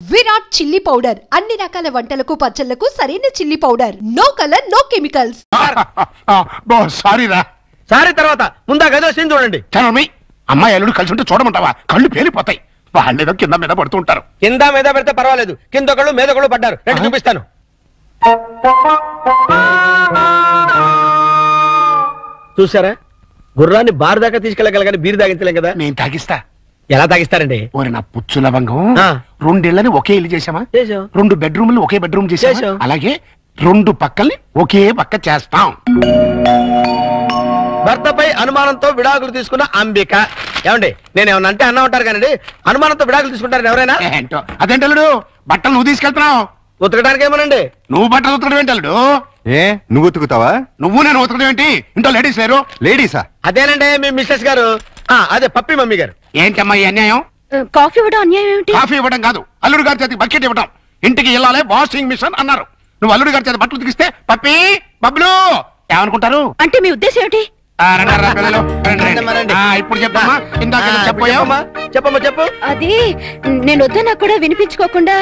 Virat chilli powder అన్ని రకాల వంటలకు పచ్చళ్లకు సరైన chilli powder. No colour no chemicals. సారీరా. సారీ తర్వాత ముందా గదో సీన్ చూడండి. అమ్మాయి అల్లుడు కలిసి ఉంటే చూడమంటావా? కళ్ళు పేలిపోతాయి. వాళ్ళేదో కింద మీద పడుతూ ఉంటారు. కింద మీద పెడితే పర్వాలేదు, కింద ఒకళ్ళు మీద ఒకళ్ళు పడ్డారు. రెండు చూపిస్తాను. చూసారా, గుర్రాన్ని బార్ దాకా తీసుకెళ్ళగలగాని బీరు తాగించలేం కదా. నేను తాగిస్తా. ఎలా తాగిస్తారండి? ఓరి నా పుచ్చు లవంగం, రెండిళ్ళని ఒకే ఇల్లు చేసామా? రెండు బెడ్రూమ్లు ఒకే బెడ్రూమ్ చేసాం. అలాగే రెండు పక్కల్ని ఒకే పక్క చేస్తాం. భర్తపై అనుమానంతో విడాకులు తీసుకున్న అంబిక. ఏమండి, నేనేమన్నా అంటే అన్నా ఉంటారు కానీ అనుమానంతో విడాకులు తీసుకుంటారు ఎవరైనా? ఏంటో అదేంటల్లుడు, బట్టలు నువ్వు తీసుకెళ్తున్నావు. ఉతకడానికి ఏమోనండి. నువ్వు బట్టలు ఉతకడం ఏంటల్లుడు? ఏ నువ్వు ఉతుకుతావా? నువ్వు నేను ఉతకడం ఏంటి? ఇంట్లో లేడీస్ లేరు? లేడీసా? అదేనండి మీ మిస్సెస్ గారు. అదే పప్పి మమ్మీ గారు. ఏంటమ్మా ఈ అన్యాయం? కాఫీ ఇవ్వడం అన్యాయం ఏమిటి? కాఫీ ఇవ్వడం కాదు, అల్లుడు గారి చేతికి బకెట్ ఇవ్వడం. ఇంటికి వెళ్ళాలి వాషింగ్ మిషన్ అన్నారు. నువ్వు అల్లుడు గారి చేతి బట్టలు ఉతికిస్తే పప్పి బబ్లు ఏమనుకుంటారు? అంటే మీ ఉద్దేశం ఏమిటి? ఇప్పుడు చెప్పమ్మా. ఇందాక చెప్పమ్మా. చెప్పమ్మా చెప్పు. అది నేను వద్దన్నా కూడా వినిపించుకోకుండా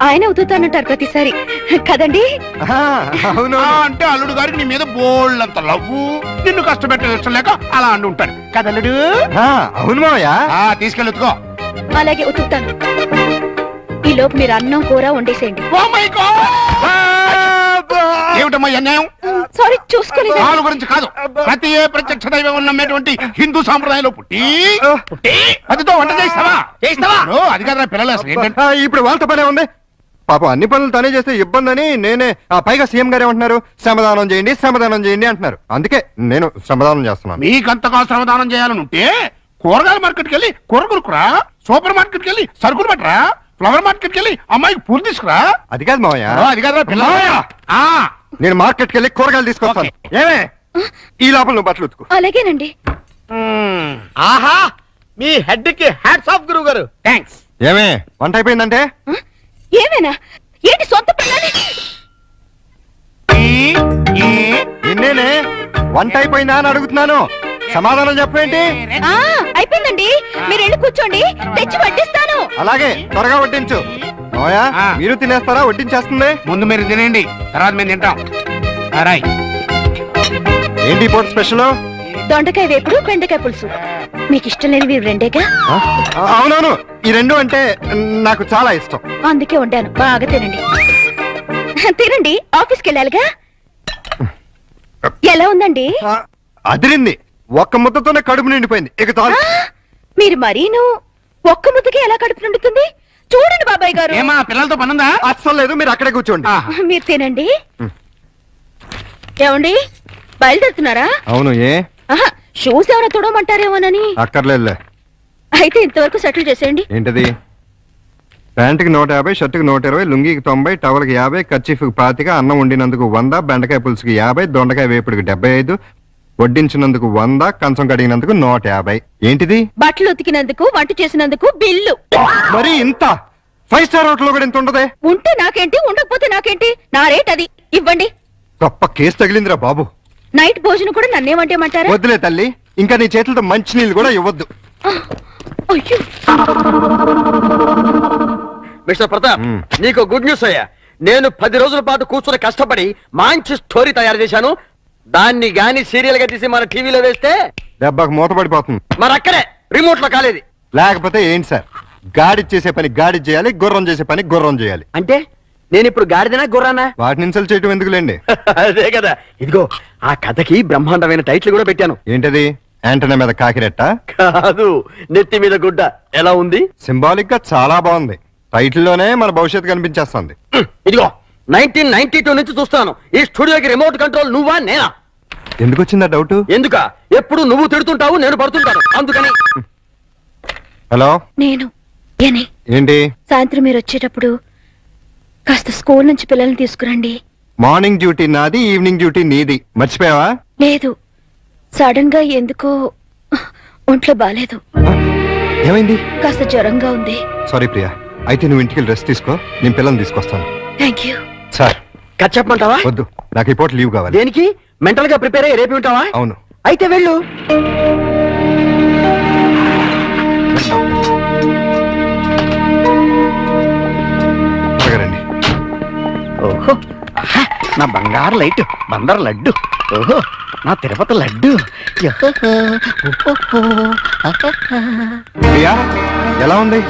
ఆయన ఉతుకుతానంటారు ప్రతిసారి కదండి. అవును. అంటే అల్లుడు గారికి నీ మీద బోళ్ళంత లవ్వు, నిన్ను కష్టపెట్టే ఇష్టం లేక అలా అంటూ ఉంటాడు కదల్లుడు. అవును మావయ్య. తీసుకెళ్ళి ఉతుకో. అలాగే ఉతుకుతాను. ఈ లోపు మీరు అన్నం కూర వండేసేయండి. ఏమిటమ్మా అన్యాయం? సారీ చూసుకోలేదు. వాళ్ళ గురించి కాదు, ప్రతి ఏ ప్రత్యక్ష దైవం నమ్మేటువంటి హిందూ సాంప్రదాయంలో పుట్టి అదితో వంట చేస్తావా? అది కదా పిల్లలు. అసలు ఏంటంటే ఇప్పుడు వాళ్ళతో పనే ఉంది. పాపం అన్ని పనులు తనే చేస్తే ఇబ్బంది అని నేనే. పైగా సీఎం గారు ఏమంటున్నారు? శ్రమదానం చేయండి శ్రమదానం చేయండి అంటున్నారు. అందుకే నేను శ్రమదానం చేస్తున్నాను. మీకంతగా శ్రమదానం చేయాలని ఉంటే కూరగాయల మార్కెట్కి వెళ్ళి కూర కొనుక్కురా, సూపర్ మార్కెట్కి వెళ్ళి సరుకులు పట్టరా, ఫ్లవర్ మార్కెట్కి వెళ్ళి అమ్మాయికి పూలు తీసుకురా. అది కాదు మావయ్య. అది కదా పిల్లలు. నేను మార్కెట్కి వెళ్ళి కూరగాయలు తీసుకొస్తాను. ఏమే ఈ లోపల నువ్వు బట్టలు ఉతుకు. అలాగేనండి. ఆహా, మీ హెడ్ కి హ్యాట్స్ ఆఫ్ గురువు గారు. థ్యాంక్స్. ఏమే వంట అయిపోయిందంటే? ఏమైనా ఏంటి సొంత పనులని? నిన్నేనే వంట అయిపోయిందా అని అడుగుతున్నాను. సమాధానం చెప్పేంటి? అయిపోయిందండి, మీరు వెళ్ళి కూర్చోండి, తెచ్చి వడ్డిస్తాను. అలాగే త్వరగా వడ్డించు. మావయ్య మీరు తినేస్తారా? వడ్డించేస్తుంది. ముందు మీరు తినండి, తర్వాత మేము తింటాం. ఏంటి పోటీ స్పెషల్? దొండకాయ వేపుడు, బెండకాయ పులుసు. మీకు ఇష్టం లేనివి రెండేగా? అవునవును, ఈ రెండు అంటే నాకు చాలా ఇష్టం. అందుకే వండాను, బాగా తినండి. తినండి, ఆఫీస్కి వెళ్ళాలిగా. ఎలా ఉందండి? అదిరింది. ఒక్క ముద్దతోనే కడుపు నిండిపోయింది. ఇక చాలు. మీరు మరీను ఒక్క ముద్దకి ఎలా కడుపు నిండుతుంది? చూడండి బాబాయ్ గారు. ఏమా పిల్లలతో పనుందా? అస్సలు లేదు, మీరు అక్కడే కూర్చోండి. మీరు తినండి. ఏమండి బయలుదేరుతున్నారా? అవును. ఏ షూస్ ఏమైనా తొడమంటారేమోనని. అక్కర్లేదులే. అయితే ఇంతవరకు సెటిల్ చేసేయండి. ఏంటది? ప్యాంటుకి 150, షర్టుకి 120, లుంగికి 90, టవల్కి 50, కర్చీఫ్కి 25, అన్నం వండినందుకు 100, బెండకాయ పులుసుకి 50, దొండకాయ వేపుడికి 75, వడ్డించినందుకు 100, కంచం కడిగినందుకు 150. ఏంటిది? బట్టలు ఉతికినందుకు, వంట చేసినందుకు బిల్లు. మరి ఇంత? 5 స్టార్ హోటల్ కూడా ఇంత ఉండదే? ఉంటే నాకేంటి, ఉండకపోతే నాకేంటి, నా రేట్ అది. ఇవ్వండి. గొప్ప కేసు తగిలిందిరా బాబు. నైట్ భోజనం కూడా నన్నేమంటేమంటారా? వద్దులే తల్లి, ఇంకా నీ చేతులతో మంచినీళ్ళు కూడా ఇవ్వద్దు. మిస్టర్ ప్రతాప్, నీకు గుడ్ న్యూస్ అయ్యా. నేను 10 రోజుల పాటు కూర్చొని కష్టపడి మంచి స్టోరీ తయారు చేశాను. దాన్ని గాని సీరియల్ గా తీసి మన టీవీలో వేస్తే దెబ్బకు మూతపడిపోతుంది. మరి అక్కడే రిమోట్ లో కాలేదు. లేకపోతే ఏంటి సార్, గాడి చేసే పని గాడి చేయాలి, గుర్రం చేసే పని గుర్రం చేయాలి. అంటే నేను ఇప్పుడు గాడిదనా గుర్రానా? వాటిని ఇన్సల్ట్ చేయటం ఎందుకులేండి. అదే కదా. ఇదిగో ఆ కథకి బ్రహ్మాండమైన టైటిల్ కూడా పెట్టాను. ఏంటది? యాంటనా మీద కాకిరెట్ట? కాదు, నెత్తి మీద గుడ్డ. ఎలా ఉంది? సింబాలిక్ గా చాలా బాగుంది. టైటిల్లోనే మన భవిష్యత్తు కనిపించేస్తుంది. ఇదిగో 1992 నుంచి చూస్తాను ఈ స్టూడియోకి రిమోట్ కంట్రోల్ నువ్వా నేనా? ఎందుకు వచ్చిందా డౌట్? ఎందుక? ఎప్పుడు నువ్వు తిడుతుంటావు, నేను పడుతుంటాను, అందుకని. హలో, నేను ఏంటి? సాయంత్రం మీరు వచ్చేటప్పుడు కాస్త స్కూల్ నుంచి పిల్లల్ని తీసుకురండి. మార్నింగ్ డ్యూటీ నాది, ఈవినింగ్ డ్యూటీ నీది. మర్చిపోయావా? లేదు, సడన్ గా ఎందుకో ఒంట్లో బాలేదు. ఏమైంది? కాస్త జ్వరంగా ఉంది. సారీ ప్రియా, అయితే నువ్వు ఇంటికి రెస్ట్ తీసుకో, నేను పిల్లల్ని తీసుకొస్తాను. Thank you. సార్ కట్ చెప్పమంటావా? వద్దు, నాకు ఈ పూట లీవ్ కావాలి. దేనికి? మెంటల్ గా ప్రిపేర్ అయ్యి రేపు ఉంటావా? అవును. అయితే వెళ్ళు. ఓహో నా బంగారు లైట్ బందర్ లడ్డు ఓహో నా తిరుపతి లడ్డు ప్రియా ఎలా ఉంది?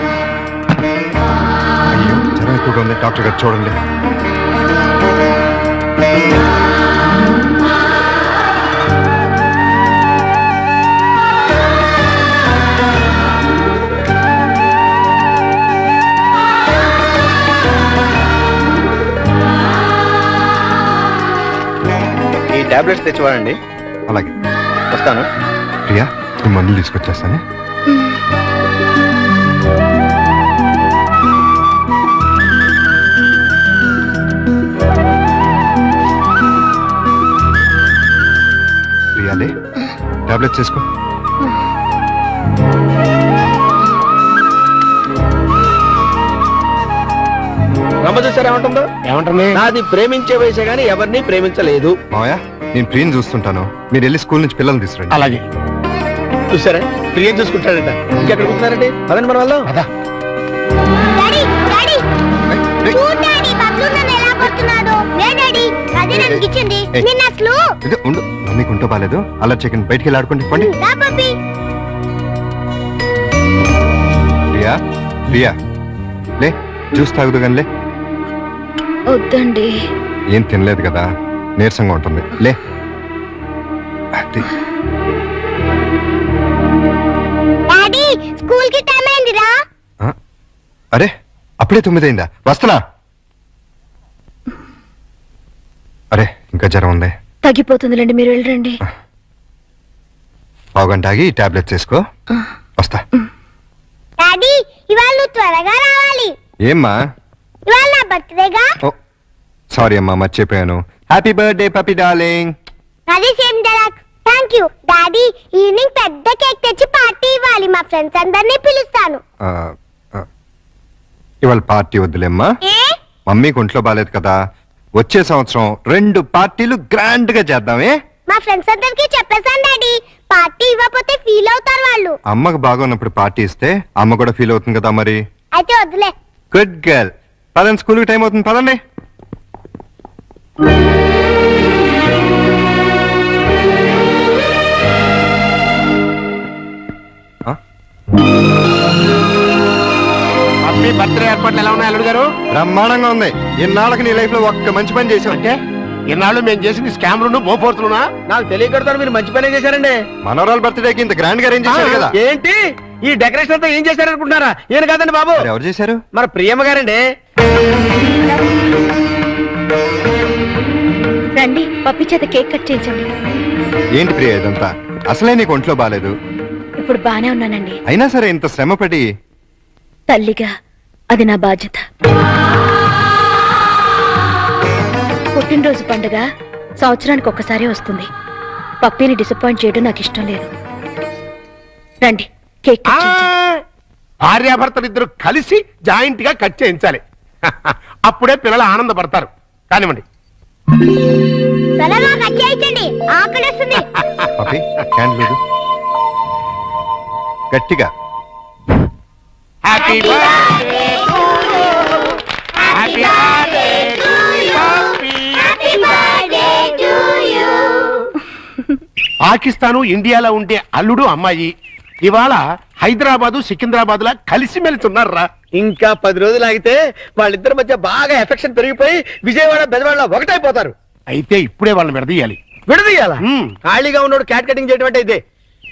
అయ్యో జ్వరం ఎక్కువగా ఉంది, డాక్టర్ గారు చూడండి. ఈ టాబ్లెట్స్ తెచ్చివాడండి. అలాగే వస్తాను. ప్రియా ఈ మందులు తీసుకొచ్చేస్తానే. ప్రియాలే టాబ్లెట్స్ తీసుకో. రమ్మ చూసారా ఏమంటుందో? ఏమంటుంది? నాది ప్రేమించే వయసే గానీ ఎవరిని ప్రేమించలేదు. మావయ్య నేను ప్రియని చూస్తుంటాను, మీరు వెళ్ళి స్కూల్ నుంచి పిల్లల్ని తీసుకురండి. అలాగే. చూసారా ప్రియం చూసుకుంటాడంట. ఇంకెక్కడ కూర్చున్నారండి? పదండి మన వాళ్ళు. అదా డాడీ డాడీ చూడు డాడీ బబ్లు నన్ను ఎలా కొడుతున్నాడు. లే డాడీ అది నాకు ఇచ్చింది. నిన్న అసలు ఇదే ఉండు, మమ్మీకి ఉంటో బాలేదు. అలా చికెన్ బయటికి వెళ్ళి ఆడుకోండి పండి. రా పప్పి. ప్రియా ప్రియా లే జ్యూస్ తాగుదు కానీ లే. వద్దండి. ఏం తినలేదు కదా, నీరసంగా ఉంటుంది. లే అది. డాడీ స్కూల్ కి టైం అయిందిరా. ఆ? అరే అప్పుడే 9 అయిందా? వస్తున్నా. అరే ఇంకా జ్వరం ఉంది. తగ్గిపోతుందిలేండి, మీరు వెళ్ళండి. పావుగంట ఆగి టాబ్లెట్స్ వేసుకో. వస్తా. డాడీ ఇవాళ నువ్వు త్వరగా రావాలి. ఏమ్మా? ఇవాళ నా బర్త్డేగా. ఓ సారీ అమ్మా, మర్చిపోయాను. హ్యాపీ బర్త్డే పప్పి డార్లింగ్. అది same dialogue. Thank you daddy. Evening పెద్ద కేక్ తెచ్చి పార్టీ ఇవ్వాలి. మా ఫ్రెండ్స్ అందరినీ పిలుస్తాను. ఇవాళ పార్టీ వద్దులేమ్మా, ఏ మమ్మీకి ఒంట్లో బాలేదు కదా. వచ్చే సంవత్సరం 2 పార్టీలు గ్రాండ్ గా చేద్దామే. మా ఫ్రెండ్స్ అందరికి చెప్పేశాను డాడీ. పార్టీ ఇవ్వకపోతే ఫీల్ అవుతారు వాళ్ళు. అమ్మకు బాగున్నప్పుడు పార్టీ ఇస్తే అమ్మ కూడా ఫీల్ అవుతుంది కదా మరి. అయితే వద్దులే. Good girl. పదండి, స్కూల్కి టైం అవుతుంది, పదండి. మీ బర్త్డే ఏర్పాట్లు ఎలా ఉన్నాయి అల్లుడు గారు? బ్రహ్మాండంగా ఉంది. ఇన్నాళ్ళకి నీ లైఫ్ లో ఒక్క మంచి పని చేసావు. అంటే ఇన్నాళ్ళు మేము చేసింది స్కామ్లు బోఫోర్తులునా? నాకు తెలియకడతాను, మీరు మంచి పనే చేశారండి. మనోరాల్ బర్త్డేకి ఇంత గ్రాండ్ గా అరేంజ్ చేశారు కదా. ఏంటి ఈ డెకరేషన్ అంతా ఏం చేశారనుకుంటున్నారా? ఏం కాదండి బాబు. మరి ఎవరు చేశారు? మన ప్రియమ్మ గారండి. రండి పప్పి చేత కేక్ కట్ చేయించండి. ఏంటి ప్రియ ఇదంతా? అసలే నీకు ఒంట్లో బాలేదు. ఇప్పుడు బానే ఉన్నానండి. అయినా సరే ఇంత శ్రమపడి. తల్లిగా అది నా బాధ్యత. పుట్టినరోజు పండుగ సంవత్సరానికి ఒక్కసారి వస్తుంది. పప్పిని డిసప్పాయింట్ చేయడం నాకు ఇష్టం లేదు. రండి కేక్ కట్ చేయించండి. భార్యాభర్తలిద్దరు కలిసి జాయింట్ గా కట్ చేయించాలి. అప్పుడే పిల్లలు ఆనందపడతారు. కానివ్వండి. త్వరగా కట్ చేయించండి, ఆకలిస్తుంది. పప్పి క్యాండిల్ లేదు. గట్టిగా. Happy birthday to you. Happy birthday to you. Happy birthday to you. Pakistan ఇండియాలో ఉండే అల్లుడు అమ్మాయి ఇవాళ హైదరాబాదు సికింద్రాబాద్ లా కలిసిమెలిసి ఉన్నారా? ఇంకా 10 రోజులు ఆగితే వాళ్ళిద్దరి మధ్య బాగా ఎఫెక్షన్ పెరిగిపోయి విజయవాడ బెజవాడ ఒకటైపోతారు. అయితే ఇప్పుడే వాళ్ళని విడదీయాలి. విడదీయాలా? ఖాళీగా ఉన్నోడు క్యాట్ కటింగ్ చేయడం అంటే ఇదే.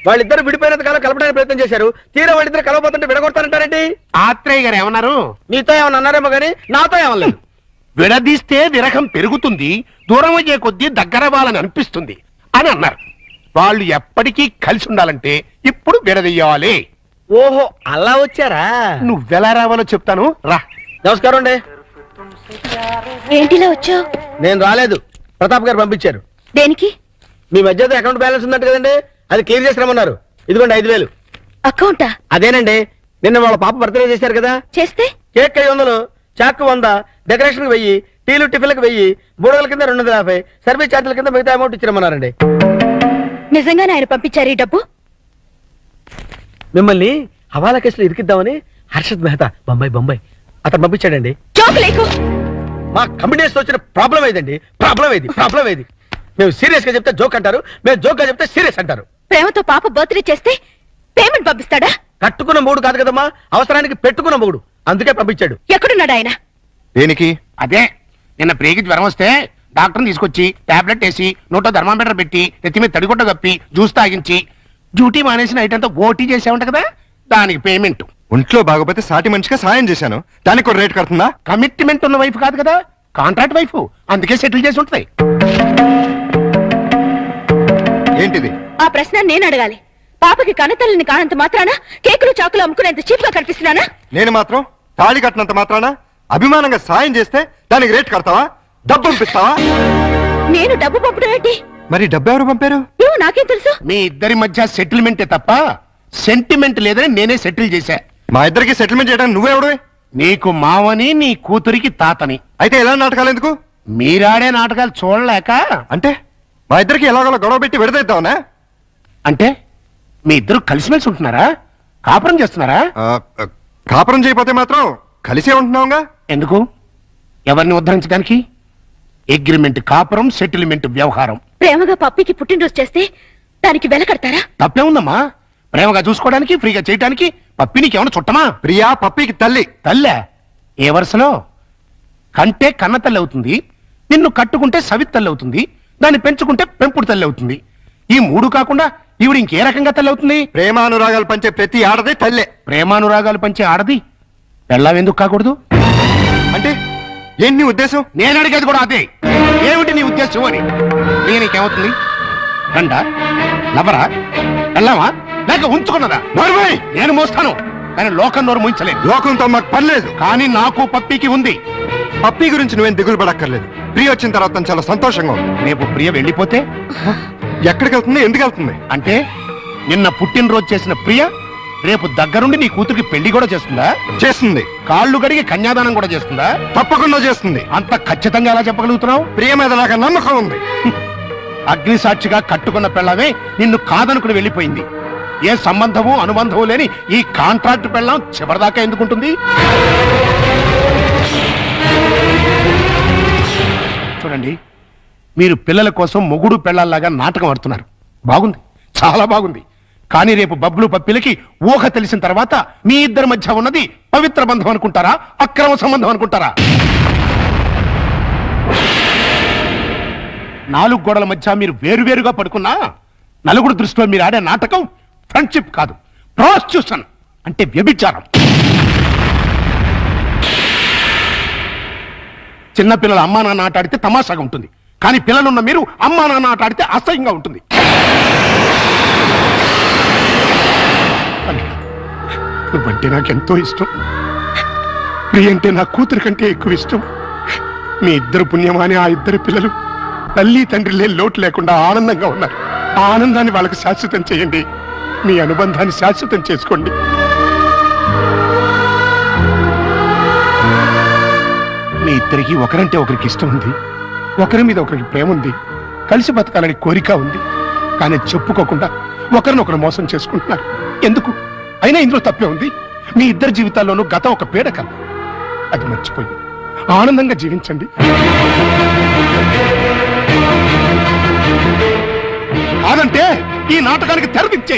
వాళ్ళిద్దరు విడిపోయినంత కాలం కలపడానికి ప్రయత్నం చేశారు. తీరా వాళ్ళిద్దరు కలవబోతుంటే విడగొడతారంటారేంటి? ఆత్రేయ గారు ఏమన్నారు? నీతో ఏమన్నా అన్నారేమో గానీ నాతో ఏమనలేదు. విడదీస్తే విరహం పెరుగుతుంది, దూరం అయ్యే కొద్దీ దగ్గర వాళ్ళని అనిపిస్తుంది అని అన్నారు. వాళ్ళు ఎప్పటికీ కలిసి ఉండాలంటే ఇప్పుడు విడదీయాలి. ఓహో అలా వచ్చారా? నువ్వెలా రావాలో చెప్తాను రా. నమస్కారం అండి. ఏంటిలా వచ్చావు? నేను రాలేదు, ప్రతాప్ గారు పంపించారు. దేనికి? మీ మధ్య అకౌంట్ బ్యాలెన్స్ ఉందంట కదండి, అది క్లియర్ చేసి రమ్మన్నారు. ఇదిగోండి 5,000. అకౌంటా? అదేనండి, నిన్న వాళ్ళ పాప బర్త్డే చేశారు కదా. చేస్తే కేక్ 500, చాక్ 100, డెకరేషన్ 1000, టీలు టిఫిన్లకు 1000, బూడగల కింద 250, సర్వీస్ ఛార్జీల కింద మిగతా అమౌంట్ ఇచ్చిరమ్మన్నారండి. నిజంగానే ఆయన పంపించారు ఈ డబ్బు? మిమ్మల్ని హవాలా కేసులో ఇరికిద్దామని హర్షద్ మెహతా బొంబాయి అతను పంపించాడండి. జోక్ లేకు. మా కమిడీస్ వచ్చిన ప్రాబ్లం ఏదండి? ప్రాబ్లం ఏది? మేము సీరియస్ గా చెప్తే జోక్ అంటారు, మేము జోక్ గా చెప్తే సీరియస్ అంటారు. ప్రేమతో పాప బర్త్డే చేస్తే పేమెంట్ పంపిస్తాడా? కట్టుకున్న మూడు కాదు కదమ్మా, అవసరానికి పెట్టుకున్న మూడు, అందుకే పంపించాడు. ఎక్కడున్నాడు ఆయన? దేనికి? అదే నిన్న ప్రేకి జ్వరం వస్తే డాక్టర్ని తీసుకొచ్చి టాబ్లెట్ వేసి నోట్లో థర్మామీటర్ పెట్టి నెత్తి మీద తడిగుడ్డ కప్పి జ్యూస్ తాగించి డ్యూటీ మానేసి నైట్ అంతా ఓటీ చేసామంట కదా, దానికి పేమెంట్. ఒంట్లో బాగోపోతే సాటి మనిషిగా సాయం చేశాను, దానికి కూడా రేట్ కడుతుందా? కమిట్మెంట్ ఉన్న వైఫ్ కాదు కదా, కాంట్రాక్ట్ వైఫ్, అందుకే సెటిల్ చేసి ఉంటుంది. ఏంటిది? ఆ ప్రశ్న నేను అడగాలి. పాపకి కనతల్లిని కానంత మాత్రాన కేకులు చాకులు అమ్ముకునేంత చీప్ గా కనిపిస్తున్నానా? నేను మాత్రం తాళి కట్టినంత మాత్రాన అభిమానంగా సాయం చేస్తే దానికి రేట్ కడతావా? డబ్బు పంపిస్తావా? నేను డబ్బు పంపడం ఏంటి? మరి డబ్బు ఎవరు పంపారు? ఏమో నాకేం తెలుసు. మీ ఇద్దరి మధ్య సెటిల్మెంటే తప్ప సెంటిమెంట్ లేదని నేనే సెటిల్ చేశా. మా ఇద్దరికి సెటిల్మెంట్ చేయడానికి నువ్వెవడవే? నీకు మావని, నీ కూతురికి తాతని. అయితే ఎలా నాటకాలు ఎందుకు? మీరాడే నాటకాలు చూడలేక. అంటే మా ఇద్దరికి ఎలాగోలా గొడవ పెట్టి విడదీద్దామనా? అంటే మీ ఇద్దరు కలిసిమెలిసి ఉంటున్నారా? కాపురం చేస్తున్నారా? కాపురం చేయకపోతే మాత్రం కలిసే ఉంటున్నావుగా. ఎందుకు? ఎవరిని ఉద్ధరించడానికి? అగ్రిమెంట్ కాపురం, సెటిల్మెంట్ వ్యవహారం. ప్రేమగా పప్పికి పుట్టినరోజు చేస్తే దానికి వెల కడతారా? తప్పే ఉందమ్మా. ప్రేమగా చూసుకోవడానికి, ఫ్రీగా చేయడానికి పప్పి నీకేమన్నా చుట్టమా? ప్రియా పప్పికి తల్లి. తల్లే ఏ వరుసలో? కంటే కన్న తల్లి అవుతుంది, నిన్ను కట్టుకుంటే సవిత్ తల్లి అవుతుంది, దాన్ని పెంచుకుంటే పెంపుడు తల్లి అవుతుంది. ఈ మూడు కాకుండా ఈవిడ ఇంకే రకంగా తల్లి అవుతుంది? ప్రేమానురాగాలు పంచే ప్రతి ఆడది తల్లే. ప్రేమానురాగాలు పంచే ఆడది పెళ్ళావెందుకు కాకూడదు? అంటే ఏంటి నీ ఉద్దేశం? నేను అడిగేది కూడా అదే. ఏమిటి నీ ఉద్దేశం అని. నీకేమవుతుంది? గండ, లవరా, వెళ్ళావా లేక ఉంచుకున్నదా? నోర్మై! నేను మోస్తాను, కానీ లోకం నోరు మూయించలేదు. లోకంతో మాకు పర్లేదు, కానీ నాకు పప్పికి ఉంది. పప్పి గురించి నువ్వేం దిగులు పడక్కర్లేదు. ప్రియ వచ్చిన తర్వాత తను చాలా సంతోషంగా ఉంది. రేపు ప్రియ వెళ్ళిపోతే ఎక్కడికి వెళ్తుంది? ఎందుకు వెళ్తుంది? అంటే నిన్న పుట్టినరోజు చేసిన ప్రియ రేపు దగ్గరుండి నీ కూతురికి పెళ్లి కూడా చేస్తుందా? చేస్తుంది. కాళ్ళు కడిగి కన్యాదానం కూడా చేస్తుందా? తప్పకుండా చేస్తుంది. అంత ఖచ్చితంగా ఎలా చెప్పగలుగుతున్నావు? ప్రియ మీద నాకు నమ్మకం ఉంది. అగ్ని సాక్షిగా కట్టుకున్న పెళ్ళమే నిన్ను కాదనుకుని వెళ్ళిపోయింది. ఏ సంబంధము అనుబంధము లేని ఈ కాంట్రాక్ట్ పెళ్ళం చివరిదాకా ఎందుకుంటుంది? చూడండి, మీరు పిల్లల కోసం మొగుడు పెళ్ళాల్లాగా నాటకం ఆడుతున్నారు. బాగుంది, చాలా బాగుంది. కానీ రేపు బబ్లు పప్పిలకి ఊహ తెలిసిన తర్వాత మీ ఇద్దరి మధ్య ఉన్నది పవిత్ర బంధం అనుకుంటారా, అక్రమ సంబంధం అనుకుంటారా? 4 గోడల మధ్య మీరు వేరువేరుగా పడుకున్నా నలుగురు దృష్టిలో మీరు ఆడే నాటకం ఫ్రెండ్షిప్ కాదు, ప్రాస్టిట్యూషన్ అంటే వ్యభిచారం. చిన్నపిల్లల అమ్మా నాన్న ఆట ఆడితే తమాషాగా ఉంటుంది, కానీ పిల్లలున్న మీరు అమ్మా నాన్న ఆట ఆడితే అసహ్యంగా ఉంటుంది. నువ్వంటే నాకెంతో ఇష్టం. ప్రియ అంటే నా కూతురు కంటే ఎక్కువ ఇష్టం. మీ ఇద్దరు పుణ్యమాని ఆ ఇద్దరు పిల్లలు తల్లి తండ్రి లేని లోటు లేకుండా ఆనందంగా ఉన్నారు. ఆ ఆనందాన్ని వాళ్ళకి శాశ్వతం చేయండి. మీ అనుబంధాన్ని శాశ్వతం చేసుకోండి. మీ ఇద్దరికి ఒకరంటే ఒకరికి ఇష్టం ఉంది, ఒకరి మీద ఒకరికి ప్రేమ ఉంది, కలిసి బతకాలని కోరిక ఉంది. కానీ చెప్పుకోకుండా ఒకరినొకరు మోసం చేసుకుంటున్నారు. ఎందుకు? అయినా ఇందులో తప్పే ఉంది. మీ ఇద్దరి జీవితాల్లోనూ గతం ఒక పీడకం. అది మర్చిపోయి ఆనందంగా జీవించండి. కాదంటే ఈ నాటకానికి తెరదించే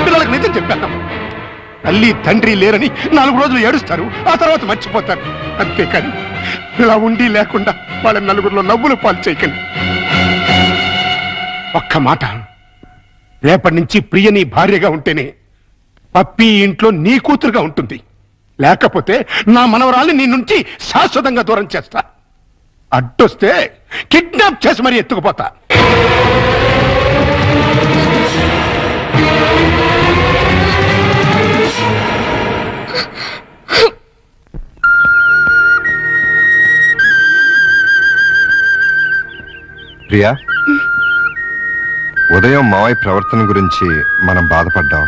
పిల్లలకు నిజం చెప్పేద్దాం. తల్లి తండ్రి లేరని 4 రోజులు ఏడుస్తారు, ఆ తర్వాత మర్చిపోతారు. అంతేకాని ఇలా ఉండి లేకుండా వాళ్ళ నలుగురిలో నవ్వులు పాలు చేయకండి. ఒక్క మాట, రేపటి నుంచి ప్రియ నీ భార్యగా ఉంటేనే పప్పి ఇంట్లో నీ కూతురుగా ఉంటుంది. లేకపోతే నా మనవరాల్ని నీ నుంచి శాశ్వతంగా దూరం చేస్తా. అడ్డొస్తే కిడ్నాప్ చేసి మరీ ఎత్తుకుపోతా. ప్రియా, ఉదయం మావయ్య ప్రవర్తన గురించి మనం బాధపడ్డాం,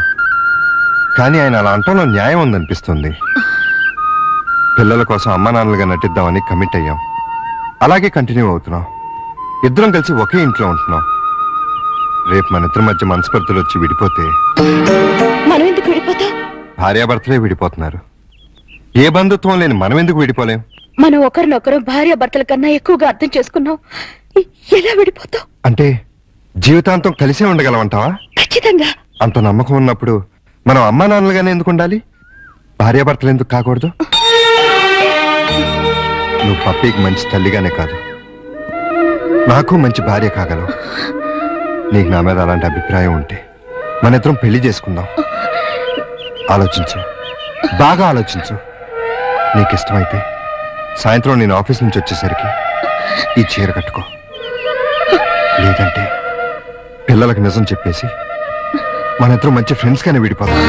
కానీ ఆయన అలా అంటంలో న్యాయం ఉందనిపిస్తుంది. పిల్లల కోసం అమ్మా నాన్నలుగా నటిద్దామని కమిట్ అయ్యాం. అలాగే కంటిన్యూ అవుతున్నాం. ఇద్దరం కలిసి ఒకే ఇంట్లో ఉంటున్నాం. రేపు మన ఇద్దరి మధ్య మనస్పర్ధలు వచ్చి విడిపోతే మనం ఎందుకు విడిపోతాం? భార్యాభర్తలే విడిపోతున్నారు. ఏ బంధుత్వం లేని మనం ఎందుకు విడిపోలేం? మనం ఒకరినొకరు భార్య భర్తల కన్నా ఎక్కువగా అర్థం చేసుకున్నాం. ఎలా విడిపోతాం? అంటే జీవితాంతం కలిసే ఉండగలమంటావా? ఖచ్చితంగా. అంత నమ్మకం ఉన్నప్పుడు మనం అమ్మా నాన్నలుగానే ఎందుకు ఉండాలి? భార్యాభర్తలు ఎందుకు కాకూడదు? నువ్వు పప్పీకి మంచి తల్లిగానే కాదు, నాకు మంచి భార్య కాగలవు. నీకు నా మీద అలాంటి అభిప్రాయం ఉంటే మన ఇద్దరం పెళ్లి చేసుకుందాం. ఆలోచించు, బాగా ఆలోచించు. నీకు ఇష్టమైతే సాయంత్రం నేను ఆఫీస్ నుంచి వచ్చేసరికి ఈ చీర కట్టుకో. లేదంటే పిల్లలకు నిజం చెప్పేసి మన ఇద్దరం మంచి ఫ్రెండ్స్ గానే విడిపోతాం.